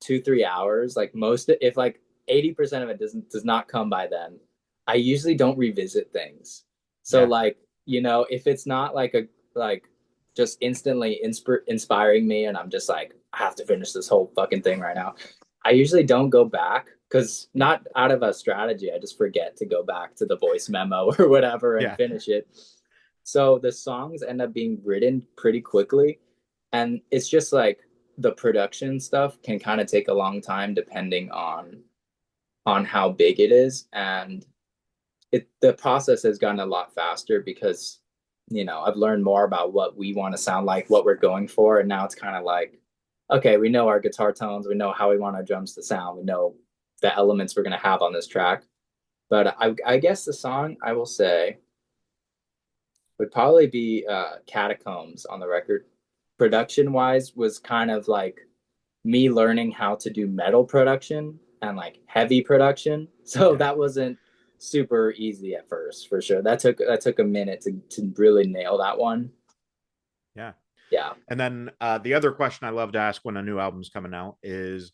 2, 3 hours, like most if like 80% of it does not come by then, I usually don't revisit things. So Yeah. like, if it's not like a like just instantly inspiring me and I'm just like, I have to finish this whole fucking thing right now. I usually don't go back because not out of a strategy, I just forget to go back to the voice memo or whatever and Yeah. finish it. So the songs end up being written pretty quickly. And it's just like the production stuff can kind of take a long time depending on how big it is. And the process has gotten a lot faster because, I've learned more about what we want to sound like, what we're going for, and now it's kind of like, okay, we know our guitar tones, we know how we want our drums to sound, we know the elements we're going to have on this track. But I guess the song I will say would probably be Catacombs on the record. Production wise was kind of like me learning how to do metal production and like heavy production. So Yeah. that wasn't super easy at first, for sure. That took a minute to really nail that one. Yeah. Yeah. And then the other question I love to ask when a new album's coming out is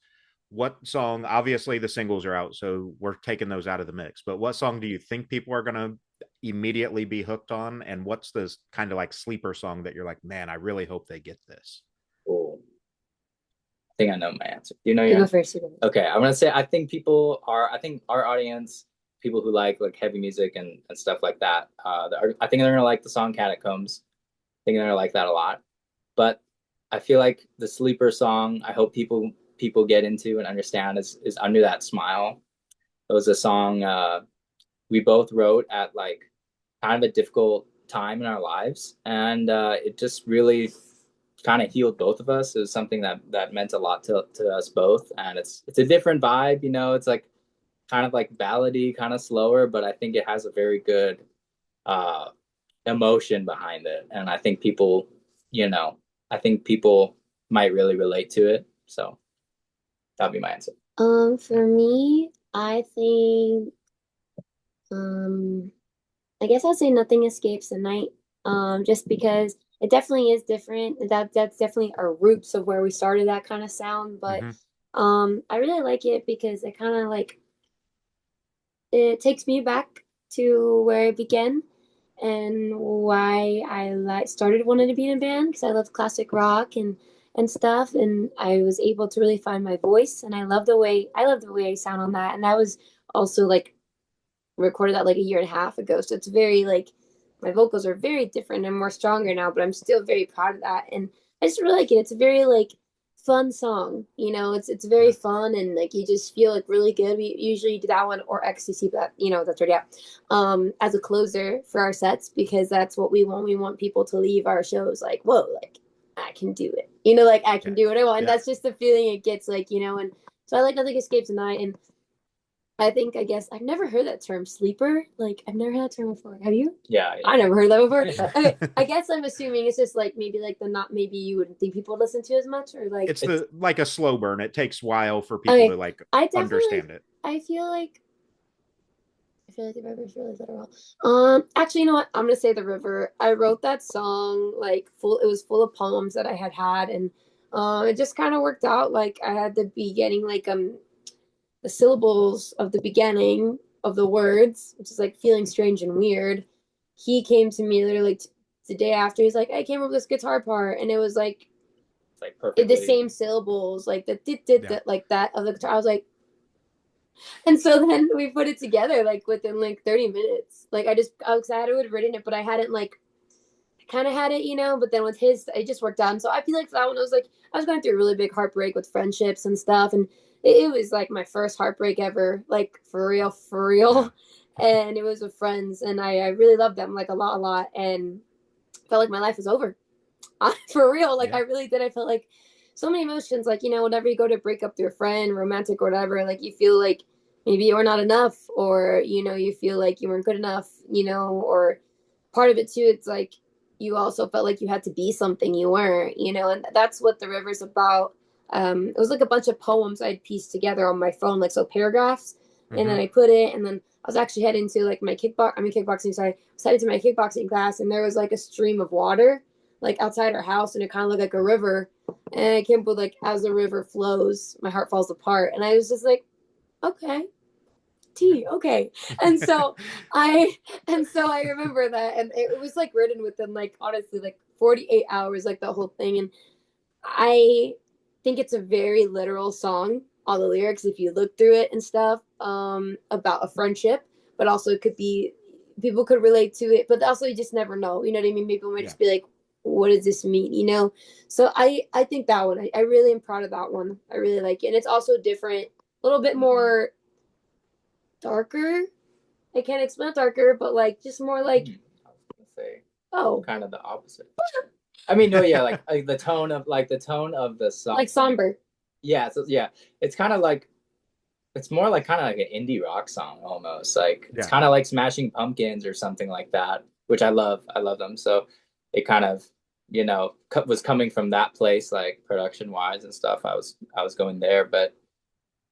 what song, obviously the singles are out, so we're taking those out of the mix, but what song do you think people are going to immediately be hooked on? And what's this kind of like sleeper song that you're like, man, I really hope they get this? Cool. I think I know my answer. Do you know You your go answer? first. Okay, I'm gonna say I think our audience, people who like heavy music and stuff like that, I think they're gonna like the song Catacombs. I think they're gonna like that a lot. But I feel like the sleeper song I hope people get into and understand is Under That Smile. It was a song we both wrote at like kind of a difficult time in our lives, and it just really kind of healed both of us. It was something that meant a lot to us both, and it's a different vibe. It's like kind of like ballady, kind of slower, but I think it has a very good uh, emotion behind it, and you know, I think people might really relate to it. So that'd be my answer. For me, I think um I guess I'll say Nothing Escapes the Night. Just because it definitely is different. That's definitely our roots of where we started that kind of sound. But Mm-hmm. I really like it because it kind of like it takes me back to where I began and why I like started wanting to be in a band because I love classic rock and stuff, and I was able to really find my voice, and I love the way I sound on that, and that was also like recorded that like a year and a half ago. So it's very like my vocals are very different and more stronger now, but I'm still very proud of that. And I just really like it. It's a very like fun song. It's very Yeah. fun and like you just feel like really good. We usually do that one or ecstasy, but that's already out. As a closer for our sets because that's what we want. We want people to leave our shows like, whoa, like I can do it. Like I Yeah. can do what I want. And Yeah. that's just the feeling it gets and so I like Nothing Escapes Tonight and I guess I've never heard that term sleeper. Like I've never heard that term before. Have you? Yeah, I never heard that before. yeah. Okay, I guess I'm assuming it's just like maybe like the not maybe you wouldn't think people listen to as much or like It's the like a slow burn. It takes a while for people to okay. like I definitely understand it. I feel like the river's really literal. Actually, you know what? I'm gonna say the river. I wrote that song like full. It was full of poems that I had, and it just kind of worked out. Like I had the beginning, like the syllables of the beginning of the words, which is like feeling strange and weird. He came to me literally the day after. He's like, I came up with this guitar part, and it was like It's like the perfectly. same syllables, like the did Yeah. like that of the guitar. I was like, and so then we put it together like within like 30 minutes. Like I had already written it, but I hadn't like kind of had it, but then with his, it just worked out. And so I feel like that one was like, I was going through a really big heartbreak with friendships and stuff. And it was like my first heartbreak ever, like for real, for real. Yeah. And it was with friends. And I really loved them like a lot, a lot. And felt like my life was over. For real. Like I Yeah. really did. I felt like so many emotions, like, whenever you go to break up with your friend, romantic or whatever, like you feel like maybe you're not enough or, you feel like you weren't good enough, or part of it too, it's like you also felt like you had to be something you weren't, and that's what the river's about. It was like a bunch of poems I'd pieced together on my phone, like so paragraphs, and then Mm-hmm. I put it, and then I was actually heading to like my kickboxing. Sorry, I was heading to my kickboxing class, and there was like a stream of water, like outside our house, and it kind of looked like a river. And I came up with like, as the river flows, my heart falls apart, and I was just like, okay, tea, okay. And so I I remember that, and it was like written within like honestly like 48 hours, like the whole thing. And I think it's a very literal song. All the lyrics, if you look through it and stuff, about a friendship, but also it could be people could relate to it, but also you just never know. You know what I mean? Maybe people might Yeah. just be like, "What does this mean?" So I think that one. I really am proud of that one. I really like it, and it's also different, a little bit more darker I can't explain darker, but like just more like, I was gonna say oh, kind of the opposite. I mean, no, yeah, like the tone of the song, like somber. yeah, so yeah, it's kind of like it's more like kind of like an indie rock song almost. Like it's Yeah. kind of like Smashing Pumpkins or something like that, which I love. I love them. So it kind of, was coming from that place, like production wise and stuff. I was going there, but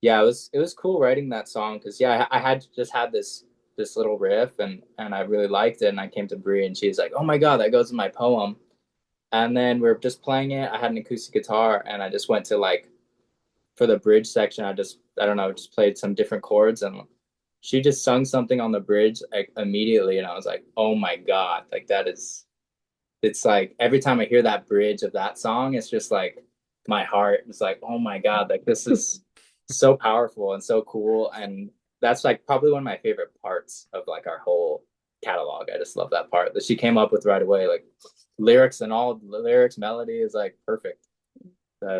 yeah, it was cool writing that song because yeah, I had just had this little riff and I really liked it, and I came to Bri and she's like, "Oh my God, that goes in my poem." And then we are just playing it. I had an acoustic guitar and I just went to like for the bridge section, I don't know, just played some different chords and she just sung something on the bridge like immediately, and I was like, oh my God, like it's like every time I hear that bridge of that song, it's just like my heart is like, oh my God, like this is so powerful and so cool. And that's like probably one of my favorite parts of like our whole catalog. I just love that part that she came up with right away. Like lyrics and all lyrics, melody is like perfect.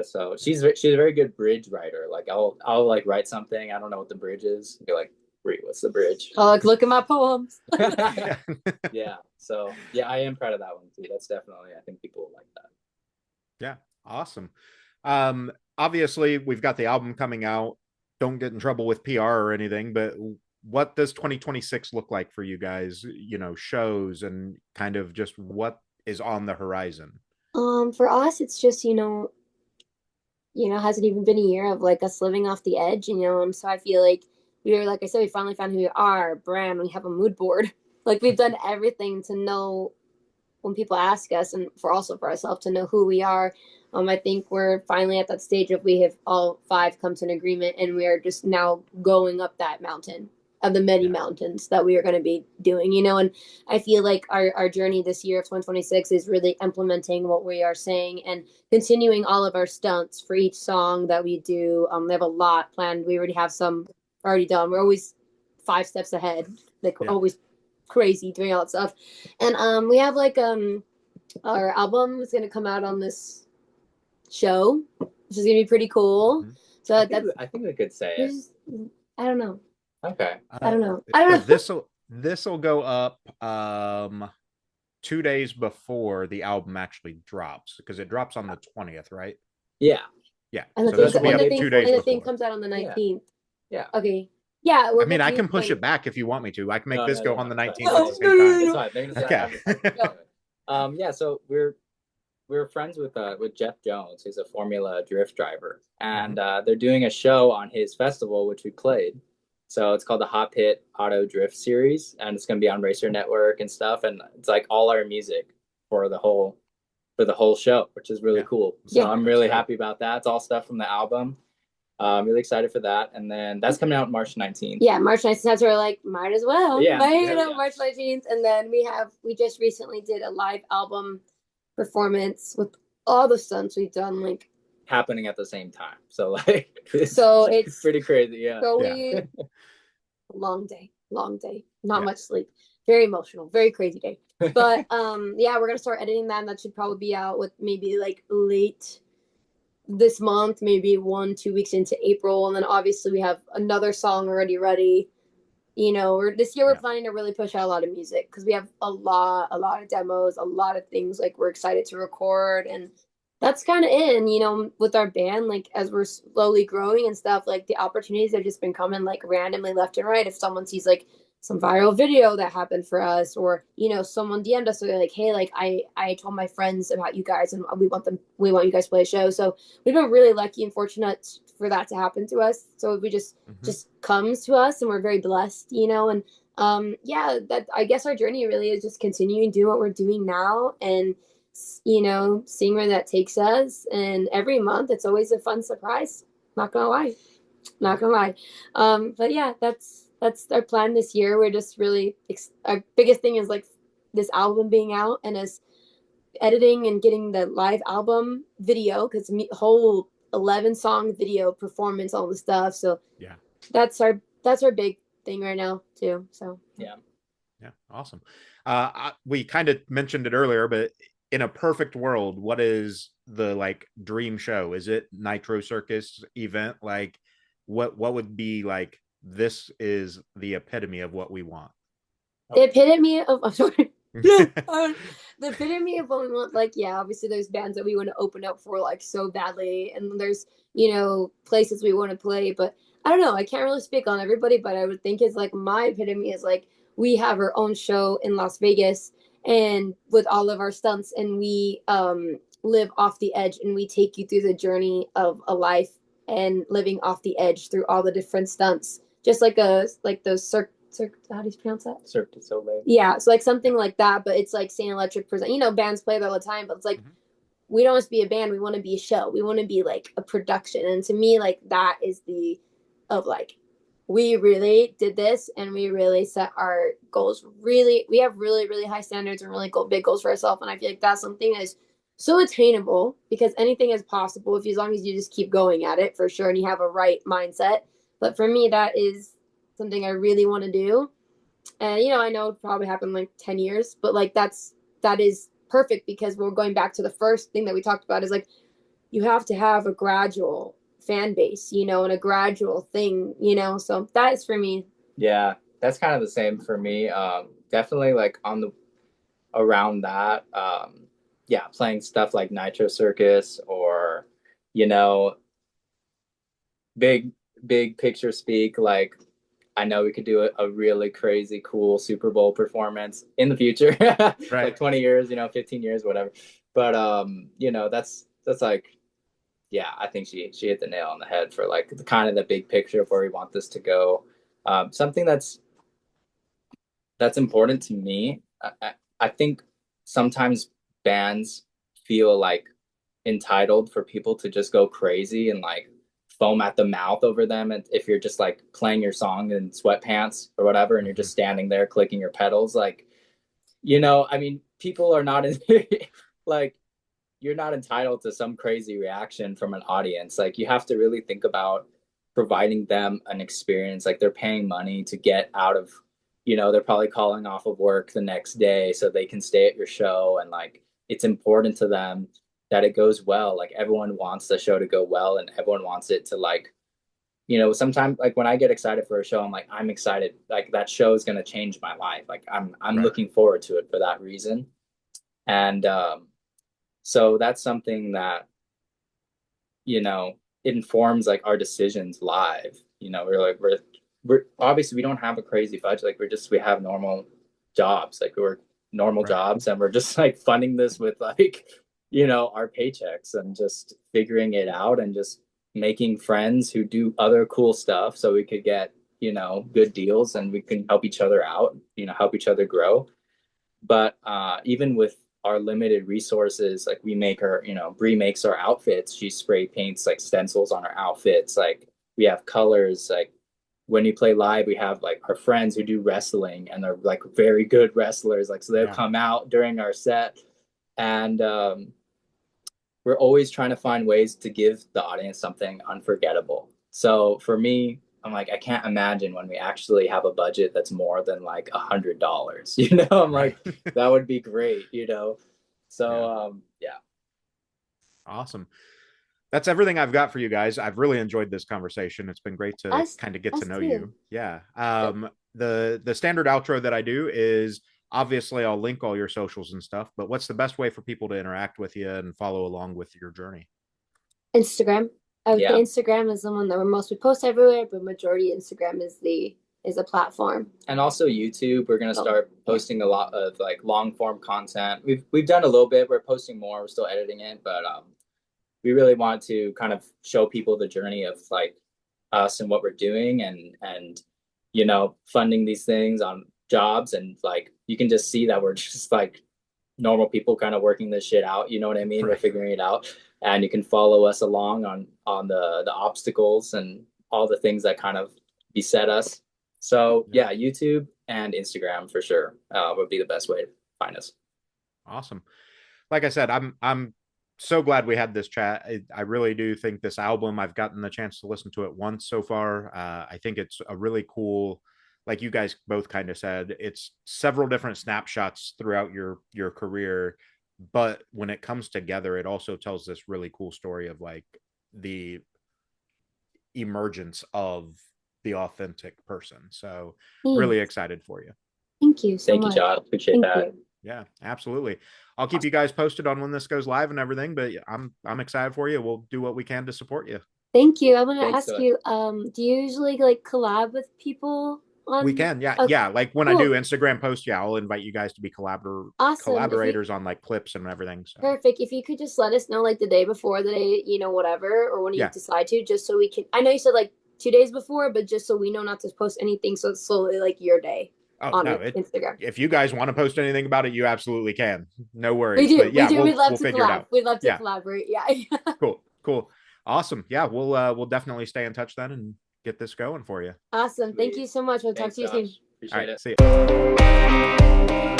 So she's a very good bridge writer. Like I'll like write something. I don't know what the bridge is. Be like, Bri, what's the bridge? Oh, like look at my poems. Yeah. Yeah. So yeah, I am proud of that one too. That's definitely, I think people will like that. Yeah. Awesome. Obviously we've got the album coming out. Don't get in trouble with PR or anything, but what does 2026 look like for you guys? Shows and kind of just what is on the horizon. For us, it's just, hasn't even been a year of like us living off the edge, and so I feel like like I said, we finally found who we are, brand. We have a mood board. Like we've done everything to know when people ask us, and for ourselves to know who we are. I think we're finally at that stage of we have all five come to an agreement, and we are just now going up that mountain of the many mountains that we are going to be doing, and I feel like our journey this year of 2026 is really implementing what we are saying and continuing all of our stunts for each song that we do. They have a lot planned. We already have some already done. We're always 5 steps ahead, like always crazy doing all that stuff. And we have like our album is gonna come out on this show, which is gonna be pretty cool. Mm-hmm. So I think we could say it. I don't know. Okay. I don't know. I don't know. This'll go up 2 days before the album actually drops because it drops on the 20th, right? Yeah. Yeah. And so this will be up 2 days the before. thing comes out on the 19th. Yeah. Okay. Yeah. I mean, I can push it back if you want me to. I can make this go on the 19th at the same time. It's fine. Okay. Yeah. So we're friends with Jeff Jones. He's a Formula Drift driver, and they're doing a show on his festival, which we played. So it's called the Hot Pit Auto Drift Series, and it's going to be on Racer Network and stuff. And it's like all our music for the whole show, which is really cool. So I'm really happy about that. It's all stuff from the album. I'm really excited for that. And then that's coming out March 19th. Yeah, March 19th. That's where we're like, might as well. Yeah. March 19th. And then we just recently did a live album performance with all the stunts we've done, like happening at the same time. So like it's pretty crazy. Yeah. So long day, not much sleep, very emotional, very crazy day. But we're gonna start editing that, and that should probably be out with maybe like late this month, maybe 1-2 weeks into April. And then obviously we have another song already ready. This year we're planning to really push out a lot of music because we have a lot of demos, a lot of things like we're excited to record. And that's kind of it. With our band, like as we're slowly growing and stuff, like the opportunities have just been coming like randomly left and right. If someone sees like some viral video that happened for us, or someone DM'd us, so they're like, hey, like I told my friends about you guys and we want you guys to play a show. So we've been really lucky and fortunate for that to happen to us. So we just comes to us, and we're very blessed, and that I guess our journey really is just continuing doing what we're doing now, and seeing where that takes us. And every month it's always a fun surprise, not gonna lie. But yeah, that's our plan this year. We're just really our biggest thing is like this album being out and us editing and getting the live album video, because whole 11-song video performance, all the stuff. So that's our big thing right now too. So yeah, awesome. We kind of mentioned it earlier, but in a perfect world, what is the like dream show? Is it Nitro Circus event? Like what would be like this is the epitome of what we want? The epitome of, I'm sorry. The epitome of what we want, like, yeah, obviously there's bands that we want to open up for like so badly, and there's, you know, places we want to play, but I don't know, I can't really speak on everybody, but I would think it's like my epitome is like we have our own show in Las Vegas and with all of our stunts, and we live off the edge, and we take you through the journey of a life and living off the edge through all the different stunts, just like those how do you pronounce that? Cirque du Soleil. Yeah, so like something like that, but it's like Saint Electric present. You know, bands play that all the time, but it's like we don't want to be a band. We want to be a show. We want to be like a production. And to me, like that is the of like we really did this, and we really set our goals. Really, we have really really high standards and really big goals for ourselves. And I feel like that's something that's so attainable because anything is possible if as long as you just keep going at it for sure and you have a right mindset. But for me, that is something I really want to do. And you know, I know it probably happened like 10 years, but like that is perfect because we're going back to the first thing that we talked about is like you have to have a gradual fan base, you know, and a gradual thing, you know. So that is for me. Yeah, that's kind of the same for me. Definitely like on the around that. Yeah, playing stuff like Nitro Circus or, you know, big big picture speak, like I know we could do a really crazy cool Super Bowl performance in the future. Right. Like 20 years, you know, 15 years, whatever. But you know, that's like, yeah, I think she hit the nail on the head for like the kind of the big picture of where we want this to go. Something that's important to me. I think sometimes bands feel like entitled for people to just go crazy and like foam at the mouth over them. And if you're just like playing your song in sweatpants or whatever, and you're just standing there clicking your pedals, like, you know, I mean, people are not in, like, you're not entitled to some crazy reaction from an audience. Like, you have to really think about providing them an experience. Like, they're paying money to get out of, you know, they're probably calling off of work the next day so they can stay at your show. And like, it's important to them that it goes well. Like, everyone wants the show to go well, and everyone wants it to, like, you know, sometimes like when I get excited for a show, I'm like, I'm excited. Like, that show is going to change my life. Like, I'm Right. looking forward to it for that reason. And so that's something that, you know, it informs like our decisions live. You know, we're obviously we don't have a crazy budget. Like, we have normal jobs. Like, we're normal Right. jobs, and we're just like funding this with like, you know, our paychecks and just figuring it out and just making friends who do other cool stuff so we could get, you know, good deals and we can help each other out, you know, help each other grow. But even with our limited resources, like we make our, you know, Bri makes our outfits. She spray paints like stencils on our outfits. Like, we have colors. Like, when you play live, we have like our friends who do wrestling and they're like very good wrestlers. Like, so they'll come out during our set, and we're always trying to find ways to give the audience something unforgettable. So for me, I'm like, I can't imagine when we actually have a budget that's more than like $100. You know, I'm Right. like, that would be great. You know, so yeah. Awesome. That's everything I've got for you guys. I've really enjoyed this conversation. It's been great to Us kind of get to us know too. you. Yeah. Yep. The standard outro that I do is obviously I'll link all your socials and stuff, but what's the best way for people to interact with you and follow along with your journey? Instagram. I would say Yeah. Instagram is the one that we post everywhere, but majority Instagram is a platform. And also YouTube, we're gonna start posting a lot of like long form content. We've done a little bit. We're posting more. We're still editing it, but we really want to kind of show people the journey of like us and what we're doing, and you know, funding these things on jobs, and like you can just see that we're just like normal people kind of working this shit out. You know what I mean? Right. We're figuring it out, and you can follow us along on the obstacles and all the things that kind of beset us. So yeah, YouTube and Instagram for sure would be the best way to find us. Awesome. Like I said, I'm so glad we had this chat. I really do think this album, I've gotten the chance to listen to it once so far. I think it's a really cool, like you guys both kind of said, it's several different snapshots throughout your career, but when it comes together, it also tells this really cool story of like the emergence of the authentic person. So Thanks. really excited for you. Thank you so Thank much. you, John. Appreciate Thank that. you. Yeah, absolutely. I'll keep you guys posted on when this goes live and everything, but I'm excited for you. We'll do what we can to support you. Thank you. I want to Thanks, ask you, do you usually like collab with people on? We can, yeah. Okay, Yeah, like when I cool. do Instagram posts, yeah, I'll invite you guys to be Awesome. collaborators on like clips and everything. So Perfect. If you could just let us know like the day before, the day, you know, whatever, or when you yeah. decide to, just so we can. I know you said like 2 days before, but just so we know not to post anything, so it's slowly like your day Oh on no, Instagram. if you guys want to post anything about it, you absolutely can. No We worries. do. But yeah, We do. We'd love we'll to figure it collab. out. We'd love to Yeah. collaborate. Yeah. Cool. Awesome. Yeah, we'll definitely stay in touch then and get this going for you. Awesome. Sweet. Thank you so much. We'll talk Thanks, to you Josh. soon. Appreciate All right, it. see you.